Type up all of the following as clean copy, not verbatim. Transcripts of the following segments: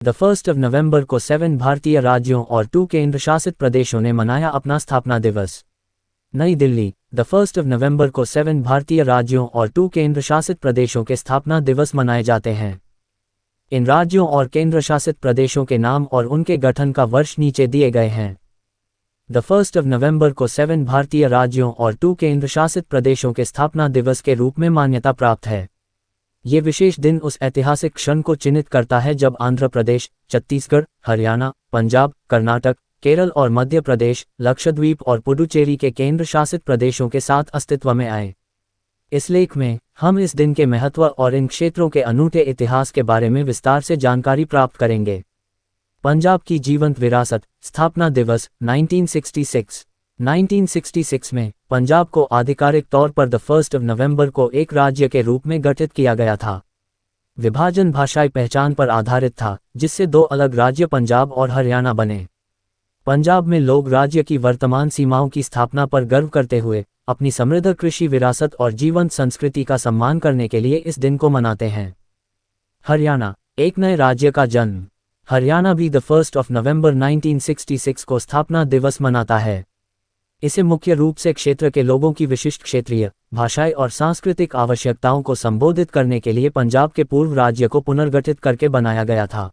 नवंबर को 7 भारतीय राज्यों और 2 केंद्र शासित प्रदेशों ने मनाया अपना स्थापना दिवस। नई दिल्ली, नवंबर को 7 भारतीय राज्यों और 2 केंद्र शासित प्रदेशों के स्थापना दिवस मनाए जाते हैं। इन राज्यों और केंद्र शासित प्रदेशों के नाम और उनके गठन का वर्ष नीचे दिए गए हैं। नवंबर को 7 भारतीय राज्यों और 2 केंद्र शासित प्रदेशों के स्थापना दिवस के रूप में मान्यता प्राप्त है। ये विशेष दिन उस ऐतिहासिक क्षण को चिन्हित करता है जब आंध्र प्रदेश, छत्तीसगढ़, हरियाणा, पंजाब, कर्नाटक, केरल और मध्य प्रदेश, लक्षद्वीप और पुडुचेरी के केंद्र शासित प्रदेशों के साथ अस्तित्व में आए। इस लेख में हम इस दिन के महत्व और इन क्षेत्रों के अनूठे इतिहास के बारे में विस्तार से जानकारी प्राप्त करेंगे। पंजाब की जीवंत विरासत, स्थापना दिवस 1966 में पंजाब को आधिकारिक तौर पर 1 नवंबर को एक राज्य के रूप में गठित किया गया था। विभाजन भाषाई पहचान पर आधारित था, जिससे 2 अलग राज्य पंजाब और हरियाणा बने। पंजाब में लोग राज्य की वर्तमान सीमाओं की स्थापना पर गर्व करते हुए अपनी समृद्ध कृषि विरासत और जीवंत संस्कृति का सम्मान करने के लिए इस दिन को मनाते हैं। हरियाणा, एक नए राज्य का जन्म। हरियाणा भी 1 नवंबर 1966 को स्थापना दिवस मनाता है। इसे मुख्य रूप से क्षेत्र के लोगों की विशिष्ट क्षेत्रीय, भाषाई और सांस्कृतिक आवश्यकताओं को संबोधित करने के लिए पंजाब के पूर्व राज्य को पुनर्गठित करके बनाया गया था।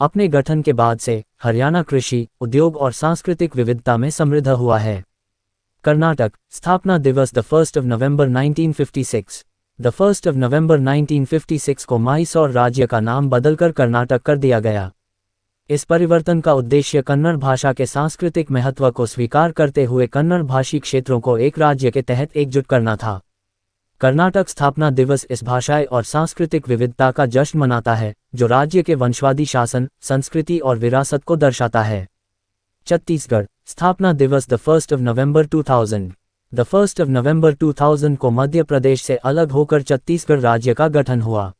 अपने गठन के बाद से हरियाणा कृषि, उद्योग और सांस्कृतिक विविधता में समृद्ध हुआ है। कर्नाटक, स्थापना दिवस 1 नवंबर 1956। 1 नवंबर 1956 को मैसूर राज्य का नाम बदलकर कर्नाटक कर दिया गया। इस परिवर्तन का उद्देश्य कन्नड़ भाषा के सांस्कृतिक महत्व को स्वीकार करते हुए कन्नड़ भाषी क्षेत्रों को एक राज्य के तहत एकजुट करना था। कर्नाटक स्थापना दिवस इस भाषाई और सांस्कृतिक विविधता का जश्न मनाता है, जो राज्य के वंशवादी शासन, संस्कृति और विरासत को दर्शाता है। छत्तीसगढ़, स्थापना दिवस 1 नवंबर 2000। 1 नवंबर 2000 को मध्य प्रदेश से अलग होकर छत्तीसगढ़ राज्य का गठन हुआ।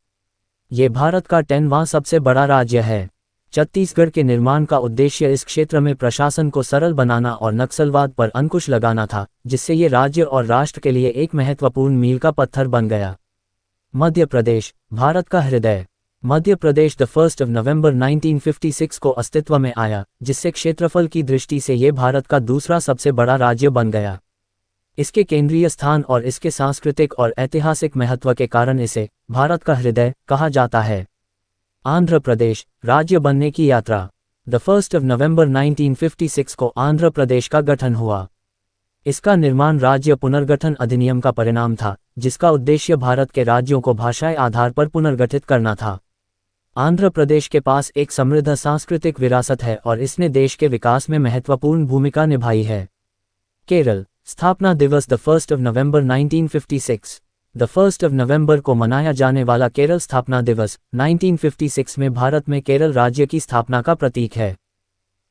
ये भारत का 10वां सबसे बड़ा राज्य है। छत्तीसगढ़ के निर्माण का उद्देश्य इस क्षेत्र में प्रशासन को सरल बनाना और नक्सलवाद पर अंकुश लगाना था, जिससे ये राज्य और राष्ट्र के लिए एक महत्वपूर्ण मील का पत्थर बन गया। मध्य प्रदेश, भारत का हृदय। मध्य प्रदेश 1 नवंबर 1956 को अस्तित्व में आया, जिससे क्षेत्रफल की दृष्टि से ये भारत का दूसरा सबसे बड़ा राज्य बन गया। इसके केंद्रीय स्थान और इसके सांस्कृतिक और ऐतिहासिक महत्व के कारण इसे भारत का हृदय कहा जाता है। आंध्र प्रदेश, राज्य बनने की यात्रा। 1 नवंबर 1956 को आंध्र प्रदेश का गठन हुआ। इसका निर्माण राज्य पुनर्गठन अधिनियम का परिणाम था, जिसका उद्देश्य भारत के राज्यों को भाषाई आधार पर पुनर्गठित करना था। आंध्र प्रदेश के पास एक समृद्ध सांस्कृतिक विरासत है और इसने देश के विकास में महत्वपूर्ण भूमिका निभाई है। केरल, स्थापना दिवस 1 नवंबर 1956। 1 नवंबर को मनाया जाने वाला केरल स्थापना दिवस 1956 में भारत में केरल राज्य की स्थापना का प्रतीक है।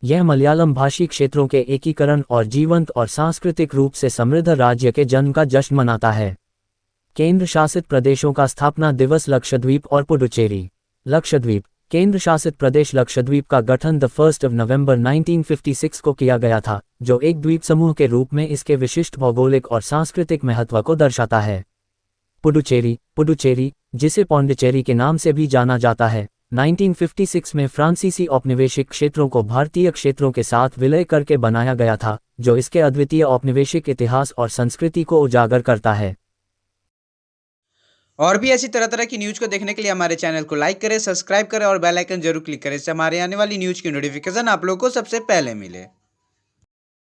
यह मलयालम भाषी क्षेत्रों के एकीकरण और जीवंत और सांस्कृतिक रूप से समृद्ध राज्य के जन्म का जश्न मनाता है। केंद्र शासित प्रदेशों का स्थापना दिवस लक्षद्वीप और पुडुचेरी। लक्षद्वीप, केंद्र शासित प्रदेश लक्षद्वीप का गठन 1 नवंबर 1956 को किया गया था, जो एक द्वीप समूह के रूप में इसके विशिष्ट भौगोलिक और सांस्कृतिक महत्व को दर्शाता है। पुडुचेरी, जिसे पौंडीचेरी के नाम से भी जाना जाता है, 1956 में फ्रांसीसी औपनिवेशिक क्षेत्रों को भारतीय क्षेत्रों के साथ विलय करके बनाया गया था, जो इसके अद्वितीय औपनिवेशिक इतिहास और संस्कृति को उजागर करता है। और भी ऐसी तरह तरह की न्यूज़ को देखने के लिए हमारे चैनल को लाइक करें, सब्सक्राइब करें और बेल आइकन जरूर क्लिक करें, इससे हमारे आने वाली न्यूज़ की नोटिफिकेशन आप लोगों को सबसे पहले मिले।